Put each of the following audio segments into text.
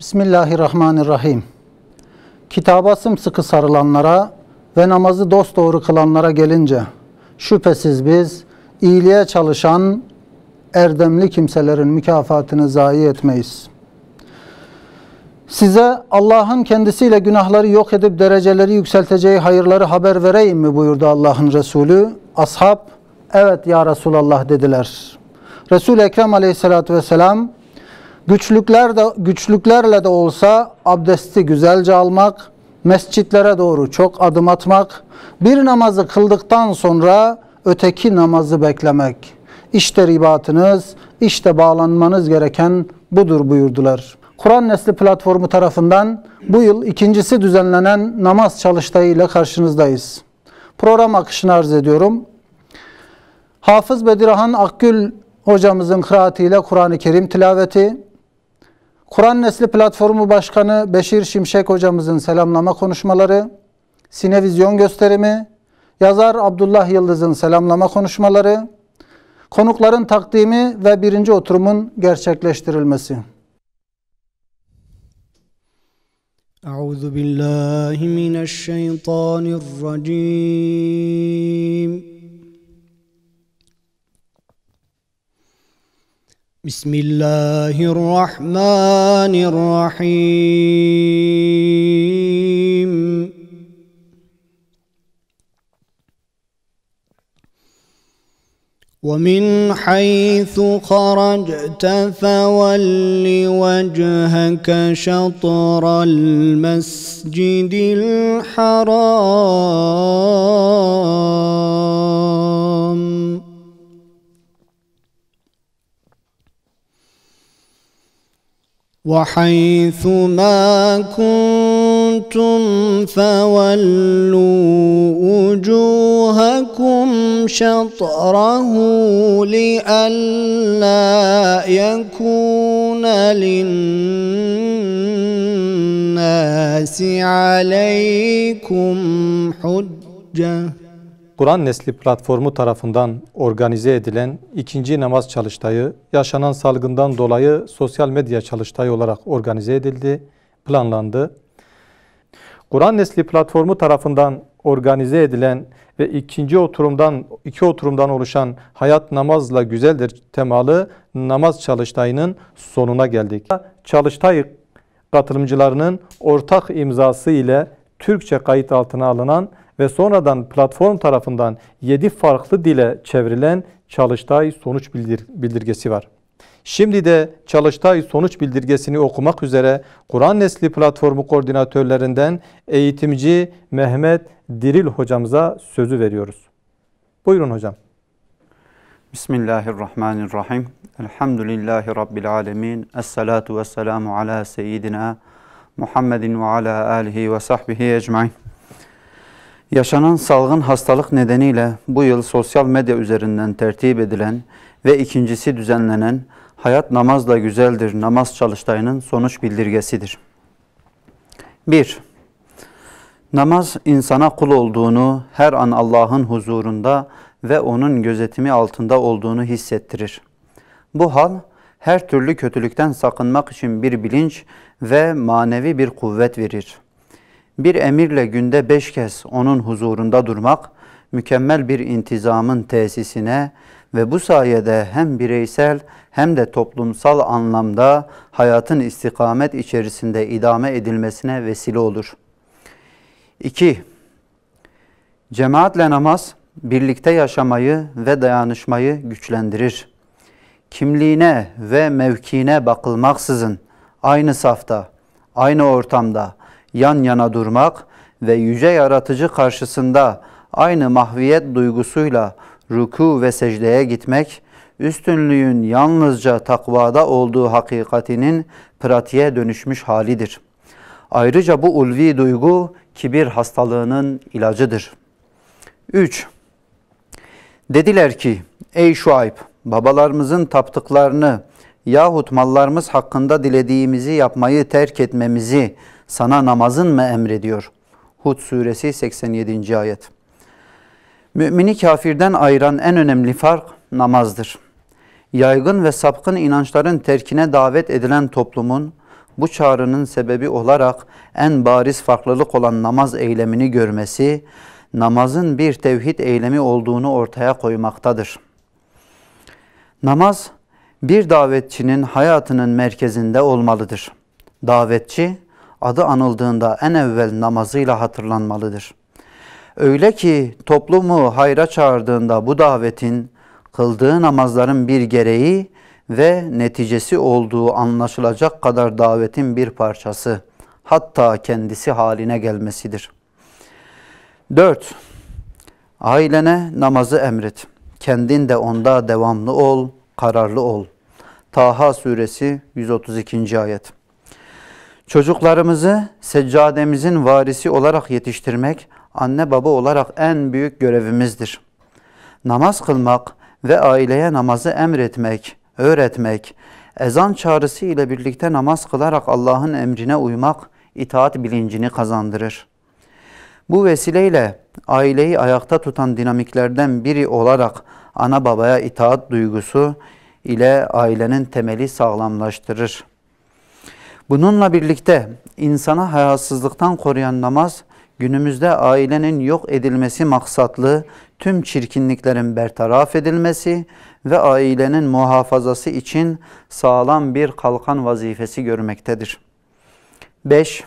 Bismillahirrahmanirrahim. Kitaba sımsıkı sarılanlara ve namazı dosdoğru kılanlara gelince, şüphesiz biz iyiliğe çalışan erdemli kimselerin mükafatını zayi etmeyiz. Size Allah'ın kendisiyle günahları yok edip dereceleri yükselteceği hayırları haber vereyim mi buyurdu Allah'ın Resulü. Ashab, evet ya Resulallah dediler. Resul-i Ekrem aleyhissalatü vesselam, güçlüklerle de olsa abdesti güzelce almak, mescitlere doğru çok adım atmak, bir namazı kıldıktan sonra öteki namazı beklemek. İşte ribatınız, işte bağlanmanız gereken budur buyurdular. Kur'an Nesli platformu tarafından bu yıl ikincisi düzenlenen namaz çalıştayıyla karşınızdayız. Program akışını arz ediyorum. Hafız Bedirhan Akgül hocamızın kıraatiyle Kur'an-ı Kerim tilaveti, Kur'an Nesli platformu başkanı Beşir Şimşek hocamızın selamlama konuşmaları, sinevizyon gösterimi, yazar Abdullah Yıldız'ın selamlama konuşmaları, konukların takdimi ve birinci oturumun gerçekleştirilmesi. Euzu billahi mineşşeytanirracim. Bismillahirrahmanirrahim. وَمِنْ حَيْثُ خَرَجْتَ فَوَلِّ وَجْهَكَ شَطْرَ الْمَسْجِدِ الْحَرَامِ وَحَيْثُ مَا كُنْتُمْ فَوَلُّوا وُجُوهَكُمْ شَطْرَهُ لِئَلَّا يَكُونَ لِلنَّاسِ عَلَيْكُمْ حُجَّةٌ. Kur'an Nesli platformu tarafından organize edilen ikinci namaz çalıştayı, yaşanan salgından dolayı sosyal medya çalıştayı olarak organize edildi, planlandı. Kur'an Nesli platformu tarafından organize edilen ve iki oturumdan oluşan Hayat Namazla Güzeldir temalı namaz çalıştayının sonuna geldik. Çalıştay katılımcılarının ortak imzası ile Türkçe kayıt altına alınan ve sonradan platform tarafından 7 farklı dile çevrilen Çalıştay sonuç bildirgesi var. Şimdi de Çalıştay sonuç bildirgesini okumak üzere Kur'an Nesli platformu koordinatörlerinden eğitimci Mehmet Diril hocamıza sözü veriyoruz. Buyurun hocam. Bismillahirrahmanirrahim. Elhamdülillahi Rabbil alemin. Esselatu vesselamu ala seyyidina Muhammedin ve ala alihi ve sahbihi ecmain. Yaşanan salgın hastalık nedeniyle bu yıl sosyal medya üzerinden tertip edilen ve ikincisi düzenlenen Hayat Namazla Güzeldir namaz çalıştayının sonuç bildirgesidir. 1. Namaz insana kul olduğunu, her an Allah'ın huzurunda ve onun gözetimi altında olduğunu hissettirir. Bu hal her türlü kötülükten sakınmak için bir bilinç ve manevi bir kuvvet verir. Bir emirle günde 5 kez onun huzurunda durmak, mükemmel bir intizamın tesisine ve bu sayede hem bireysel hem de toplumsal anlamda hayatın istikamet içerisinde idame edilmesine vesile olur. 2. Cemaatle namaz, birlikte yaşamayı ve dayanışmayı güçlendirir. Kimliğine ve mevkiine bakılmaksızın aynı safta, aynı ortamda yan yana durmak ve yüce yaratıcı karşısında aynı mahviyet duygusuyla ruku ve secdeye gitmek, üstünlüğün yalnızca takvada olduğu hakikatinin pratiğe dönüşmüş halidir. Ayrıca bu ulvi duygu kibir hastalığının ilacıdır. 3. Dediler ki, ey Şuayb, babalarımızın taptıklarını yahut mallarımız hakkında dilediğimizi yapmayı terk etmemizi sana namazın mı emrediyor? Hud suresi 87. ayet. Mümini kafirden ayıran en önemli fark namazdır. Yaygın ve sapkın inançların terkine davet edilen toplumun bu çağrının sebebi olarak en bariz farklılık olan namaz eylemini görmesi, namazın bir tevhid eylemi olduğunu ortaya koymaktadır. Namaz, bir davetçinin hayatının merkezinde olmalıdır. Davetçi, adı anıldığında en evvel namazıyla hatırlanmalıdır. Öyle ki toplumu hayra çağırdığında bu davetin, kıldığı namazların bir gereği ve neticesi olduğu anlaşılacak kadar davetin bir parçası, hatta kendisi haline gelmesidir. 4. Ailene namazı emret. Kendin de onda devamlı ol, kararlı ol. Taha suresi 132. ayet. Çocuklarımızı seccademizin varisi olarak yetiştirmek, anne baba olarak en büyük görevimizdir. Namaz kılmak ve aileye namazı emretmek, öğretmek, ezan çağrısı ile birlikte namaz kılarak Allah'ın emrine uymak, itaat bilincini kazandırır. Bu vesileyle aileyi ayakta tutan dinamiklerden biri olarak ana babaya itaat duygusu ile ailenin temeli sağlamlaştırır. Bununla birlikte insana hayasızlıktan koruyan namaz, günümüzde ailenin yok edilmesi maksatlı tüm çirkinliklerin bertaraf edilmesi ve ailenin muhafazası için sağlam bir kalkan vazifesi görmektedir. 5.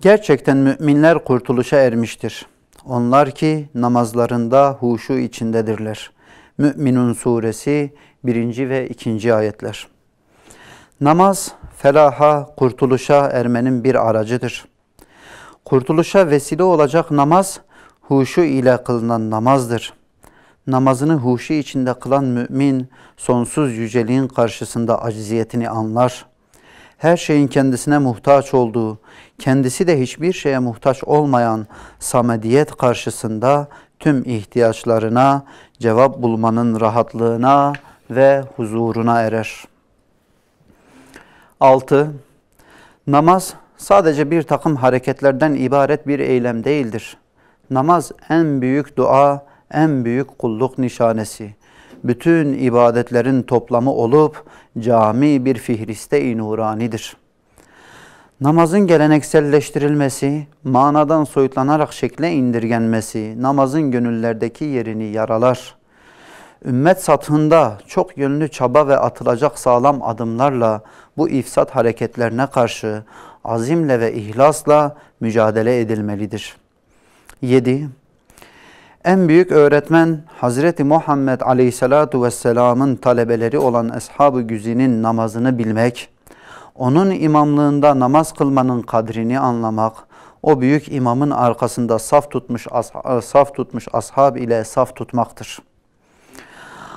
Gerçekten müminler kurtuluşa ermiştir. Onlar ki namazlarında huşu içindedirler. Mü'minun suresi 1. ve 2. ayetler. Namaz, felaha, kurtuluşa ermenin bir aracıdır. Kurtuluşa vesile olacak namaz, huşu ile kılınan namazdır. Namazını huşu içinde kılan mümin, sonsuz yüceliğin karşısında acziyetini anlar. Her şeyin kendisine muhtaç olduğu, kendisi de hiçbir şeye muhtaç olmayan samediyet karşısında tüm ihtiyaçlarına cevap bulmanın rahatlığına ve huzuruna erer. 6. Namaz sadece bir takım hareketlerden ibaret bir eylem değildir. Namaz en büyük dua, en büyük kulluk nişanesi. Bütün ibadetlerin toplamı olup cami bir fihriste-i nuranidir. Namazın gelenekselleştirilmesi, manadan soyutlanarak şekle indirgenmesi, namazın gönüllerdeki yerini yaralar. Ümmet sathında çok yönlü çaba ve atılacak sağlam adımlarla bu ifsat hareketlerine karşı azimle ve ihlasla mücadele edilmelidir. 7. En büyük öğretmen Hazreti Muhammed Aleyhisselatu Vesselam'ın talebeleri olan Ashab-ı Güzin'in namazını bilmek, onun imamlığında namaz kılmanın kadrini anlamak, o büyük imamın arkasında saf tutmuş ashab ile saf tutmaktır.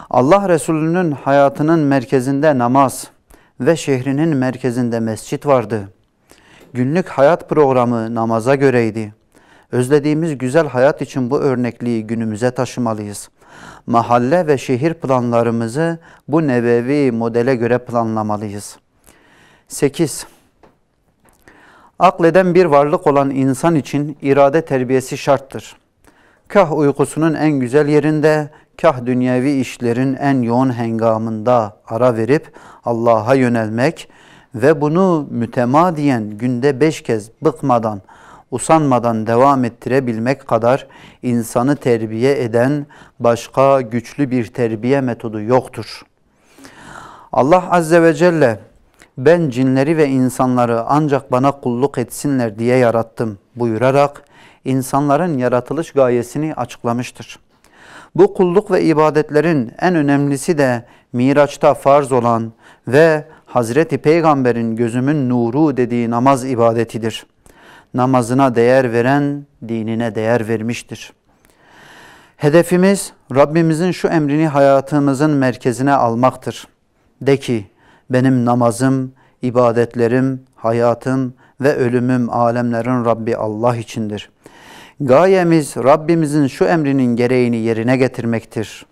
Allah Resulü'nün hayatının merkezinde namaz ve şehrinin merkezinde mescit vardı. Günlük hayat programı namaza göreydi. Özlediğimiz güzel hayat için bu örnekliği günümüze taşımalıyız. Mahalle ve şehir planlarımızı bu nebevi modele göre planlamalıyız. 8. Akleden bir varlık olan insan için irade terbiyesi şarttır. Kah uykusunun en güzel yerinde, kah dünyevi işlerin en yoğun hengamında ara verip Allah'a yönelmek ve bunu mütemadiyen günde 5 kez bıkmadan, usanmadan devam ettirebilmek kadar insanı terbiye eden başka güçlü bir terbiye metodu yoktur. Allah Azze ve Celle, ben cinleri ve insanları ancak bana kulluk etsinler diye yarattım buyurarak insanların yaratılış gayesini açıklamıştır. Bu kulluk ve ibadetlerin en önemlisi de Miraç'ta farz olan ve Hazreti Peygamber'in gözümün nuru dediği namaz ibadetidir. Namazına değer veren dinine değer vermiştir. Hedefimiz Rabbimizin şu emrini hayatımızın merkezine almaktır. De ki, benim namazım, ibadetlerim, hayatım ve ölümüm alemlerin Rabbi Allah içindir. Gayemiz Rabbimizin şu emrinin gereğini yerine getirmektir.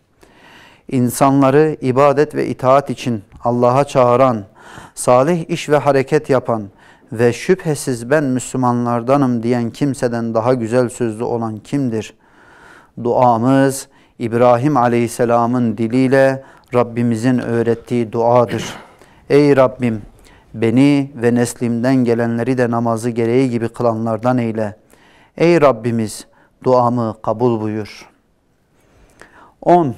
İnsanları ibadet ve itaat için Allah'a çağıran, salih iş ve hareket yapan ve şüphesiz ben Müslümanlardanım diyen kimseden daha güzel sözlü olan kimdir? Duamız İbrahim Aleyhisselam'ın diliyle Rabbimizin öğrettiği duadır. Ey Rabbim, Beni ve neslimden gelenleri de namazı gereği gibi kılanlardan eyle. Ey Rabbimiz, duamı kabul buyur. 10.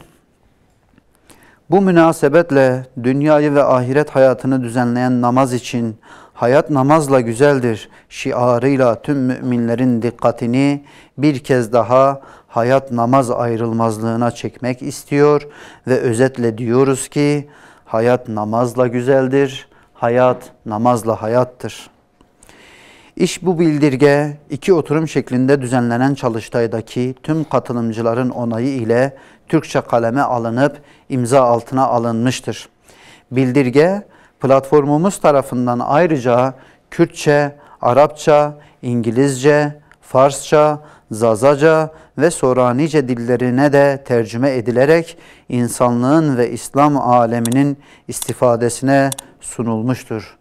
Bu münasebetle dünyayı ve ahiret hayatını düzenleyen namaz için hayat namazla güzeldir şiarıyla tüm müminlerin dikkatini bir kez daha hayat namaz ayrılmazlığına çekmek istiyor ve özetle diyoruz ki hayat namazla güzeldir, hayat namazla hayattır. İş bu bildirge 2 oturum şeklinde düzenlenen çalıştaydaki tüm katılımcıların onayı ile Türkçe kaleme alınıp imza altına alınmıştır. Bildirge platformumuz tarafından ayrıca Kürtçe, Arapça, İngilizce, Farsça, Zazaca ve Soranice dillerine de tercüme edilerek insanlığın ve İslam aleminin istifadesine sunulmuştur.